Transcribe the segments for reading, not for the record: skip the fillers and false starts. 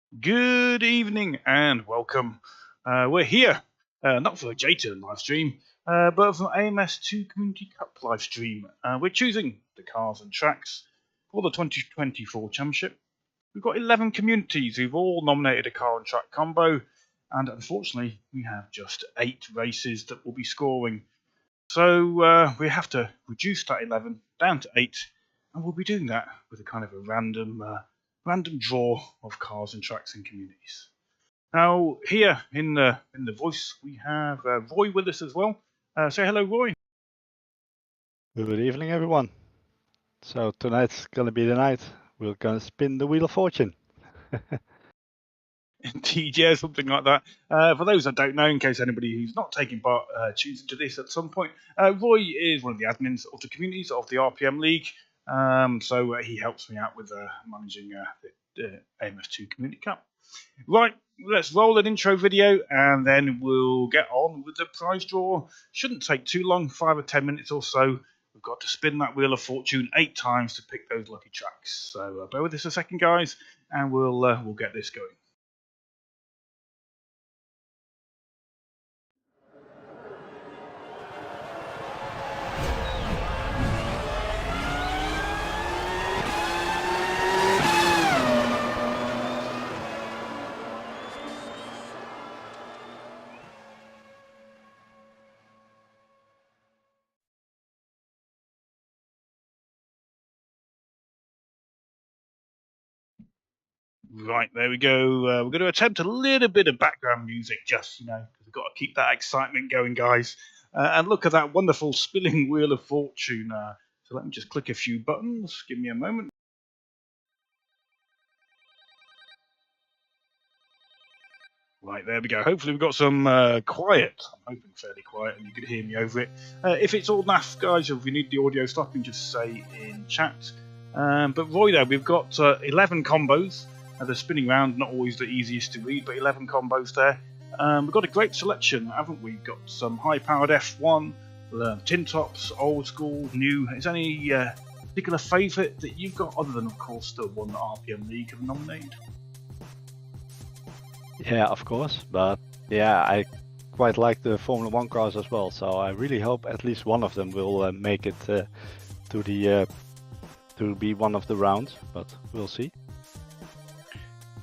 Good evening and welcome. We're here, not for a J-Turn live stream, but for AMS2 Community Cup live stream. We're choosing the cars and tracks for the 2024 Championship. We've got 11 communities who've all nominated a car and track combo, and unfortunately we have just 8 races that will be scoring. So we have to reduce that 11 down to 8, and we'll be doing that with a kind of a random draw of cars and tracks and communities. Now, here in the voice, we have Roy with us as well. Say hello, Roy. Good evening, everyone. So tonight's gonna be the night. We're gonna spin the wheel of fortune. Indeed, yeah, something like that. For those that don't know, in case anybody who's not taking part tunes into this at some point, Roy is one of the admins of the communities of the RPM League. So he helps me out with managing the AMS2 Community Cup. Right, let's roll an intro video and then we'll get on with the prize draw. Shouldn't take too long, 5 or 10 minutes or so. We've got to spin that wheel of fortune 8 times to pick those lucky tracks. So bear with us a second, guys, and we'll get this going. Right, there we go. We're going to attempt a little bit of background music, just, because we've got to keep that excitement going, guys. And look at that wonderful spinning wheel of fortune. So let me just click a few buttons. Give me a moment. Right, there we go. Hopefully we've got some quiet. I'm hoping fairly quiet and you can hear me over it. If it's all naff, guys, or if you need the audio stuff, you can just say in chat. But Roy, there, we've got 11 combos. They're spinning around, not always the easiest to read, but 11 combos there. We've got a great selection, haven't we? We've got some high-powered F1, tin tops, old school, new. Is there any particular favourite that you've got, other than, of course, the one that RPM League have nominated? Yeah, of course, but yeah, I quite like the Formula 1 cars as well, so I really hope at least one of them will make it to be one of the rounds, but we'll see.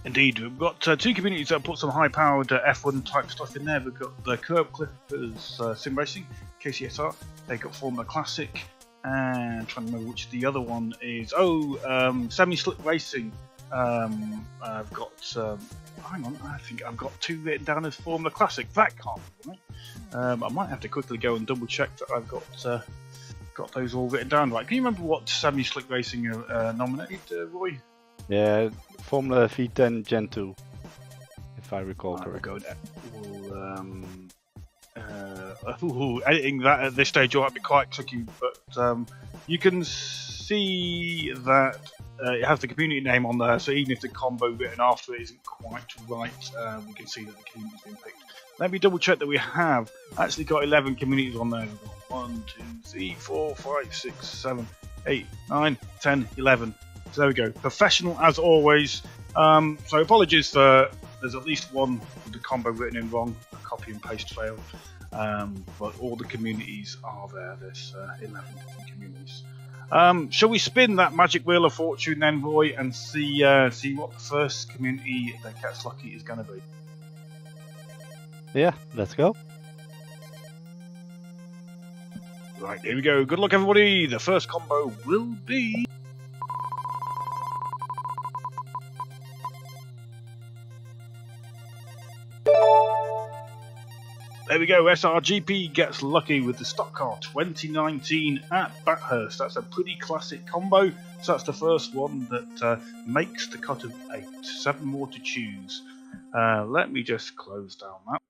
Indeed, we've got 2 communities that put some high-powered F1 type stuff in there. We've got the Curb Clippers Sim Racing, KCSR. They've got Formula Classic, and I'm trying to remember which the other one is. Semi-Slick Racing. I've got. Hang on, I think I've got 2 written down as Formula Classic. That can't be right. I might have to quickly go and double check that I've got those all written down right. Can you remember what Semi-Slick Racing nominated, Roy? Yeah, Formula V10 Gen 2, if I recall correctly. Editing that at this stage might be quite tricky, but you can see that it has the community name on there, so even if the combo written after it isn't quite right, we can see that the community's been picked. Let me double check that we have actually got 11 communities on there. We've got 1, 2, 3, 4, 5, 6, 7, 8, 9, 10, 11. So there we go. Professional as always. So apologies for there's at least one with the combo written in wrong, a copy and paste fail. But all the communities are there. There's 11 different communities. Shall we spin that magic wheel of fortune then, Roy, and see what the first community that gets lucky is going to be? Yeah, let's go. Right, here we go. Good luck, everybody. The first combo will be... There we go, SRGP gets lucky with the stock car 2019 at Bathurst. That's a pretty classic combo, so that's the first one that makes the cut of 8. 7 more to choose. Let me just close down that.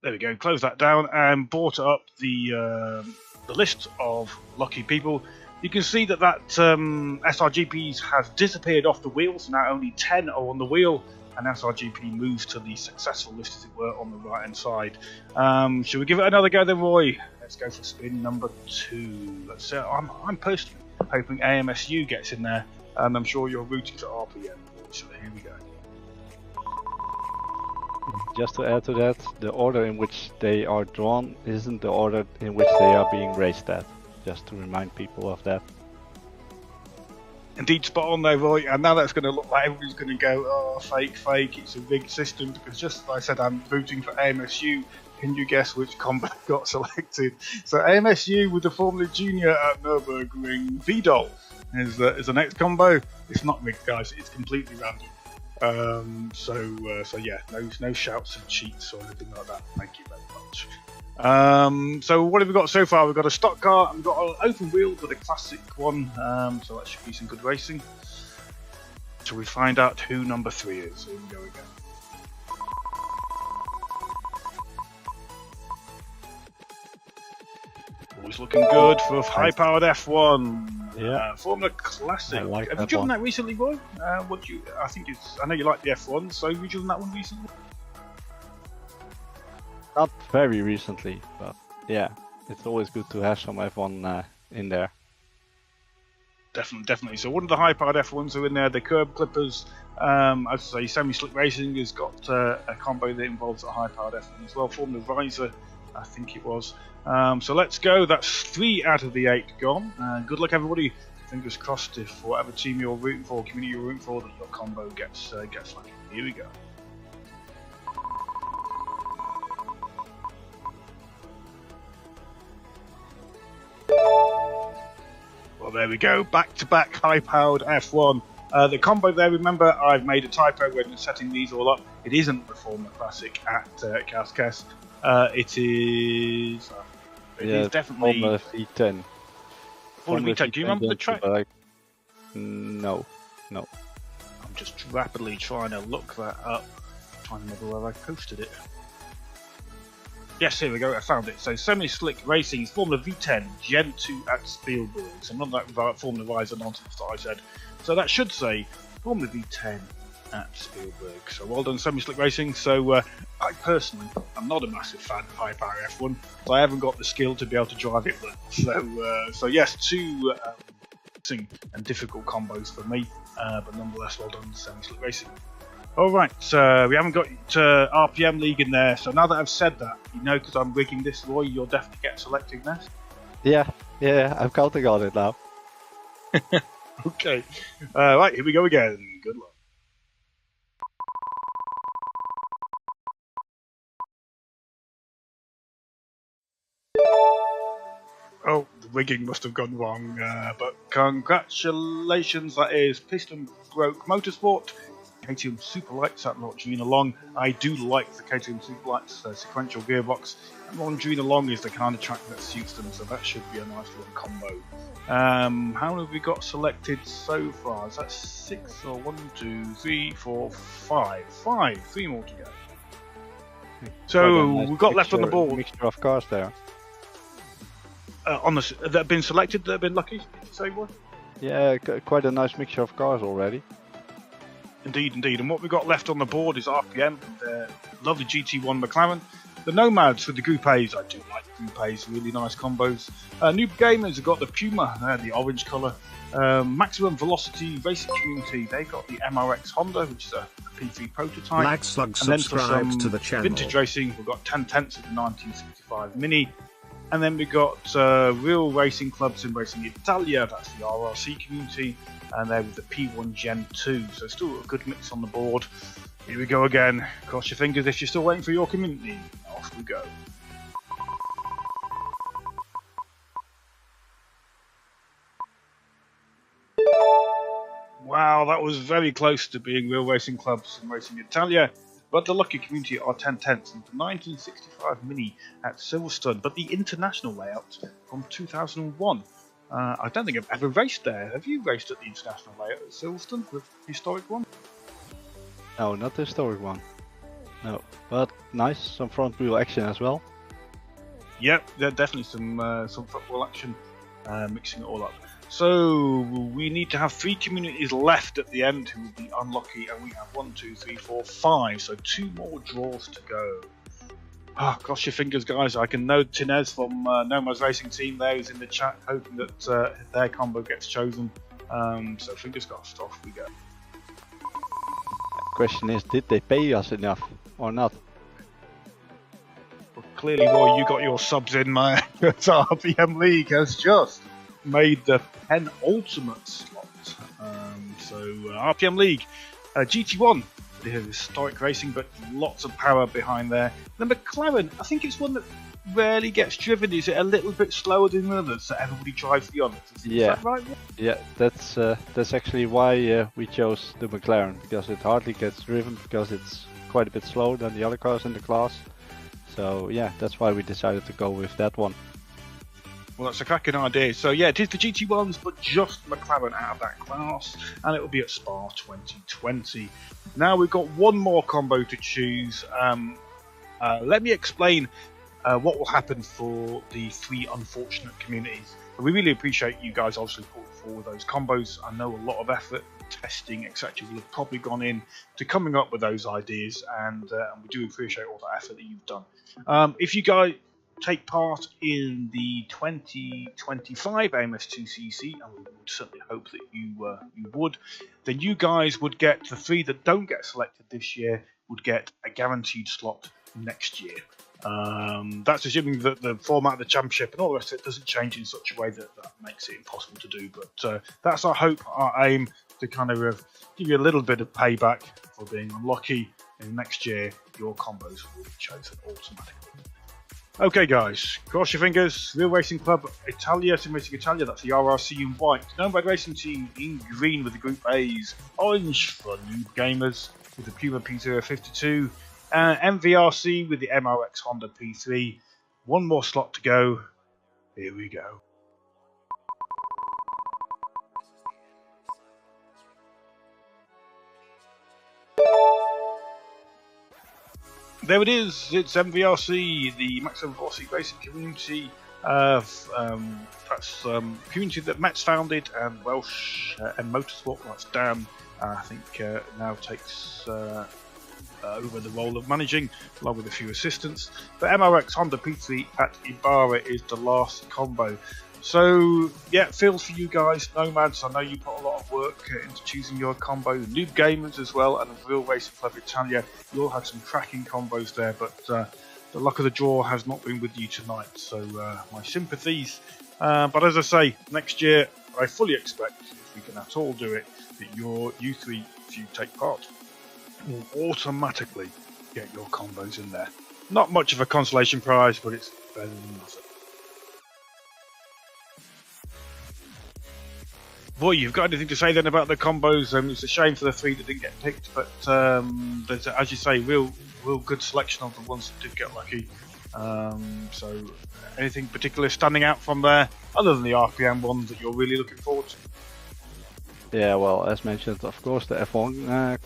There we go, close that down and brought up the list of lucky people. You can see that SRGP's has disappeared off the wheel, so now only 10 are on the wheel. And SRGP moves to the successful list, as it were, on the right hand side. Should we give it another go then, Roy? Let's go for spin number 2. Let's say I'm personally hoping AMSU gets in there and I'm sure you're rooting for RPM. So here we go. Just to add to that, the order in which they are drawn isn't the order in which they are being raced at. Just to remind people of that. Indeed, spot on there, Roy. And now that's going to look like everybody's going to go, oh, fake, fake, it's a rigged system. Because just as I said, I'm rooting for AMSU. Can you guess which combo got selected? So AMSU with the Formula Junior at Nürburgring Vidal is the next combo. It's not rigged, guys. It's completely random. So yeah, no shouts and cheats or anything like that. Thank you very much. So what have we got so far? We've got a stock car and we've got an open wheel with a classic one. So that should be some good racing. Shall we find out who number 3 is? Here we go again. Always looking good for high-powered F1. Yeah, Formula Classic. I like Have that you driven one. that recently, Roy? I know you like the F1, so have you driven that one recently? Not very recently, but yeah, it's always good to have some F1 in there. Definitely. So one of the high-powered F1s are in there. The curb clippers, as I say, semi-slick racing has got a combo that involves a high-powered F1 as well. Formula Riser, I think it was. So let's go. That's 3 out of the 8 gone. Good luck, everybody. Fingers crossed if for whatever team you're rooting for, community you're rooting for, that your combo gets lucky. Here we go. Well, there we go. Back-to-back high-powered F1. The combo there, remember, I've made a typo when setting these all up. It isn't the Formula Classic at KCSR. It is definitely Formula V10. Formula V10. Do you remember the track? No. I'm just rapidly trying to look that up. Trying to remember where I posted it. Yes, here we go. I found it. So semi-slick racing is Formula V10 Gen 2 at Spielberg. So none of that Formula Riser nonsense that I said. So that should say Formula V10 at Spielberg. So well done, semi-slick racing. So I personally am not a massive fan of high-power F1, so I haven't got the skill to be able to drive it well. So yes, 2 and difficult combos for me, but nonetheless, well done, semi-slick racing. All right, we haven't got RPM League in there. So now that I've said that, you know, because I'm rigging this, Roy, you'll definitely get selected next. Yeah, I'm counting on it now. Okay, right, here we go again. Good luck. Oh, the rigging must have gone wrong, but congratulations, that is Piston Broke Motorsport, KTM Superlights at Londrina Long. I do like the KTM Superlights sequential gearbox, and Londrina Long is the kind of track that suits them, so that should be a nice little combo. How have we got selected so far? Is that 6 or 1, 2, 3, 4, 5? 5, 3 more to go. So Nice we've got left on the board. Mixture of cars there. That have been selected, that have been lucky, did you say, what? Yeah, quite a nice mixture of cars already. Indeed. And what we've got left on the board is RPM, the lovely GT1 McLaren. The Nomads with the Group A's, I do like Group A's, really nice combos. Noob Gamers have got the Puma, the orange colour. Maximum Velocity Racing Community, they got the MRX Honda, which is a P3 prototype. Like, slug, and then for subscribe some to the channel. vintage racing, we've got 10 tenths of the 1965 Mini. And then we've got Real Racing Clubs in Racing Italia, that's the RRC community, and there with the P1 Gen 2. So still a good mix on the board. Here we go again. Cross your fingers if you're still waiting for your community. Off we go. Wow, that was very close to being Real Racing Clubs in Racing Italia. But the lucky community are 10 tenths into 1965 Mini at Silverstone, but the international layout from 2001. I don't think I've ever raced there. Have you raced at the international layout at Silverstone, the historic one? No, not the historic one. No, but nice, some front wheel action as well. Yep, yeah, definitely some front wheel action, mixing it all up. So we need to have 3 communities left at the end who will be unlucky, and we have 1, 2, 3, 4, 5. So 2 more draws to go. Cross your fingers, guys. I can know Tinez from Nomads Racing Team there is in the chat, hoping that their combo gets chosen. So fingers crossed, off we go. Question is, did they pay us enough or not? Well, clearly, Roy, you got your subs in, my RPM League has just made the penultimate slot. RPM League, GT1, the historic racing, but lots of power behind there. The McLaren, I think it's one that rarely gets driven. Is it a little bit slower than others, so everybody drives the others? Is that right? Yeah, that's actually why we chose the McLaren, because it hardly gets driven, because it's quite a bit slower than the other cars in the class. So yeah, that's why we decided to go with that one. Well, that's a cracking idea. So yeah, it is the GT1s, but just McLaren out of that class, and it will be at Spa 2020. Now we've got one more combo to choose. Let me explain what will happen for the 3 unfortunate communities. We really appreciate you guys obviously putting forward those combos. I know a lot of effort, testing, etc. will have probably gone in to coming up with those ideas, and we do appreciate all the effort that you've done. If you guys take part in the 2025 AMS2CC, and we would certainly hope that you would, then you guys would get the 3 that don't get selected this year would get a guaranteed slot next year. That's assuming that the format of the championship and all the rest of it doesn't change in such a way that makes it impossible to do. But that's our hope, our aim, to kind of give you a little bit of payback for being unlucky. And next year, your combos will be chosen automatically. Okay, guys, cross your fingers. Real Racing Club Italia, Sim Racing Italia, that's the RRC in white. Nomad Racing Team in green with the Group A's. Orange for Noob Gamers with the Puma P052. MVRC with the MRX Honda P3. One more slot to go. Here we go. There it is. It's MVRC, the Maximum Velocity Racing community. That's community that Matt's founded, and Welsh and Motorsport. That's Dan. I think now takes over the role of managing, along with a few assistants. But MRX Honda P3 at Ibarra is the last combo. So yeah, feels for you guys, Nomads. I know you put a lot of work into choosing your combo. Noob Gamers as well, and the Real Racing Club Italia. You all had some cracking combos there, but the luck of the draw has not been with you tonight. So my sympathies. But as I say, next year I fully expect, if we can at all do it, that you 3, if you take part, will automatically get your combos in there. Not much of a consolation prize, but it's better than nothing. Boy, you've got anything to say then about the combos? It's a shame for the 3 that didn't get picked, but there's, as you say, real good selection of the ones that did get lucky. So anything particular standing out from there, other than the RPM ones that you're really looking forward to? Yeah, well, as mentioned, of course, the F1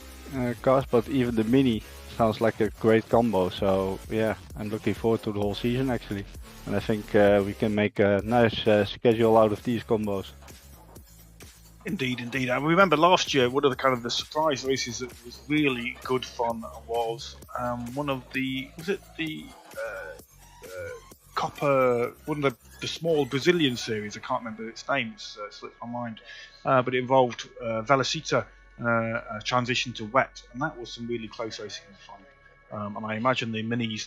cars, but even the Mini sounds like a great combo. So yeah, I'm looking forward to the whole season actually, and I think we can make a nice schedule out of these combos. Indeed. I remember last year, one of the surprise races that was really good fun was one of the Copper, one of the small Brazilian series. I can't remember its name; it's slipped my mind. But it involved Velocita transition to wet, and that was some really close racing and fun. And I imagine the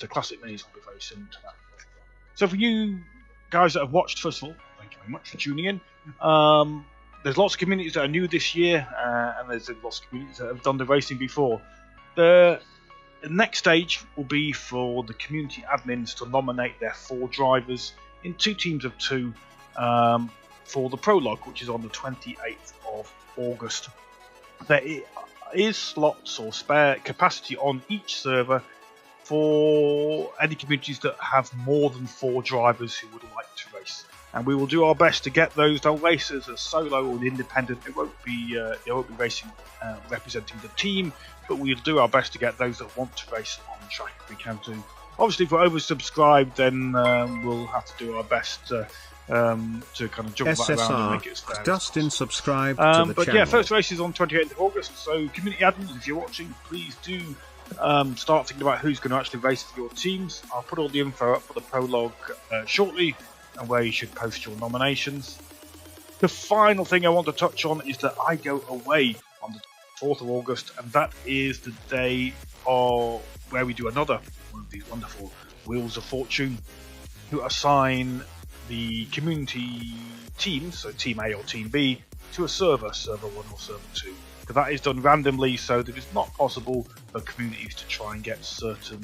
classic minis, will be very similar to that. So for you guys that have watched, first of all, thank you very much for tuning in. There's lots of communities that are new this year, and there's lots of communities that have done the racing before. The next stage will be for the community admins to nominate their 4 drivers in 2 teams of 2 for the prologue, which is on the 28th of August. There is slots or spare capacity on each server for any communities that have more than 4 drivers who would like to race. And we will do our best to get those. They'll race as a solo or independent. It won't be racing representing the team, but we'll do our best to get those that want to race on the track if we can do. Obviously, if we're oversubscribed, then we'll have to do our best to kind of jump that around and make it fair. Dustin, subscribe to the channel. But yeah, first race is on 28th of August. So community admins, if you're watching, please do start thinking about who's going to actually race for your teams. I'll put all the info up for the prologue shortly, and where you should post your nominations. The final thing I want to touch on is that I go away on the 4th of August, and that is the day of where we do another one of these wonderful Wheels of Fortune, who assign the community teams, so Team A or Team B, to a server, Server 1 or Server 2. But that is done randomly, so that it's not possible for communities to try and get certain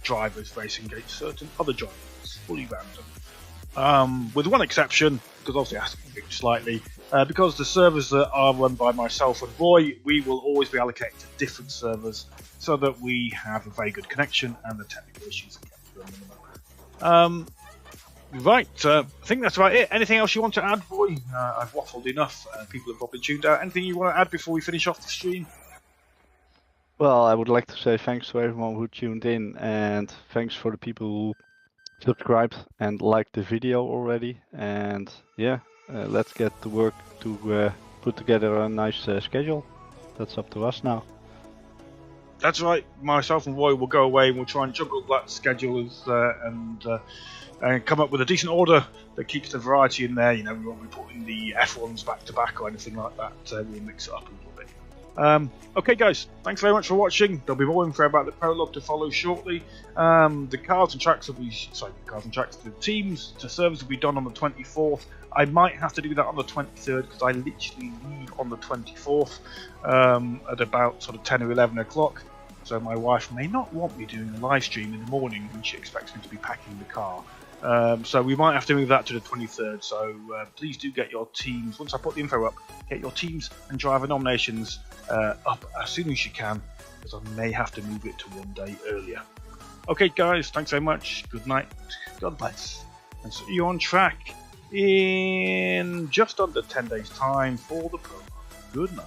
drivers racing against certain other drivers. It's fully random. With one exception, because obviously it has to be fixed slightly, because the servers that are run by myself and Roy, we will always be allocated to different servers so that we have a very good connection and the technical issues are kept to a minimum. Right, I think that's about it. Anything else you want to add, Roy? I've waffled enough. People have probably tuned out. Anything you want to add before we finish off the stream? Well, I would like to say thanks to everyone who tuned in, and thanks for the people who subscribed and liked the video already. And yeah, let's get to work to put together a nice schedule. That's up to us now. That's right. Myself and Roy will go away and we'll try and juggle that schedule and come up with a decent order that keeps the variety in there. You know, we won't be putting the F1s back to back or anything like that. We'll mix it up a little bit. Okay, guys, thanks very much for watching. There'll be more info about the prologue to follow shortly. The cars and tracks will be the teams to servers will be done on the 24th. I might have to do that on the 23rd because I literally leave on the 24th at about sort of 10 or 11 o'clock. So my wife may not want me doing a live stream in the morning when she expects me to be packing the car. So we might have to move that to the 23rd. So please do get your teams, once I put the info up, get your teams and driver nominations up as soon as you can, because I may have to move it to one day earlier. Okay guys, thanks very much, good night, God bless, and see you on track in just under 10 days time for the program. Good night.